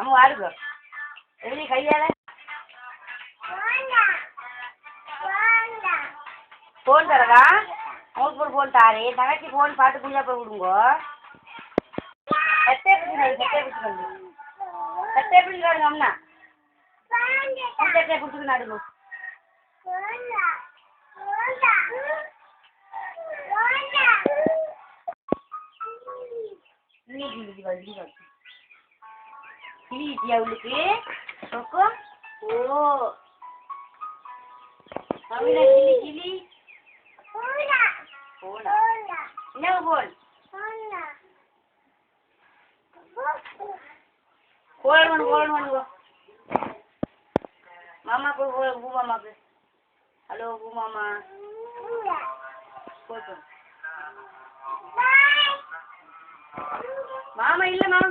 அம்மா வாருங்க எப்படி கையால ஃபோன் தரதா உங்களுக்கு ஒரு ஃபோன் தாரே தங்கச்சி ஃபோன் பார்த்து புரியா போய் விடுங்க சட்டை பிடிச்சி நடுங்க அம்மா சட்டை பிடிச்சி நடுங்க கிளி அவளுக்கு ஓ தமிழ கிளி கிளி என்ன போன் கோல் மாமா பூ மாமாக்கு ஹலோ பூ மாமா மாமா இல்லை மாமா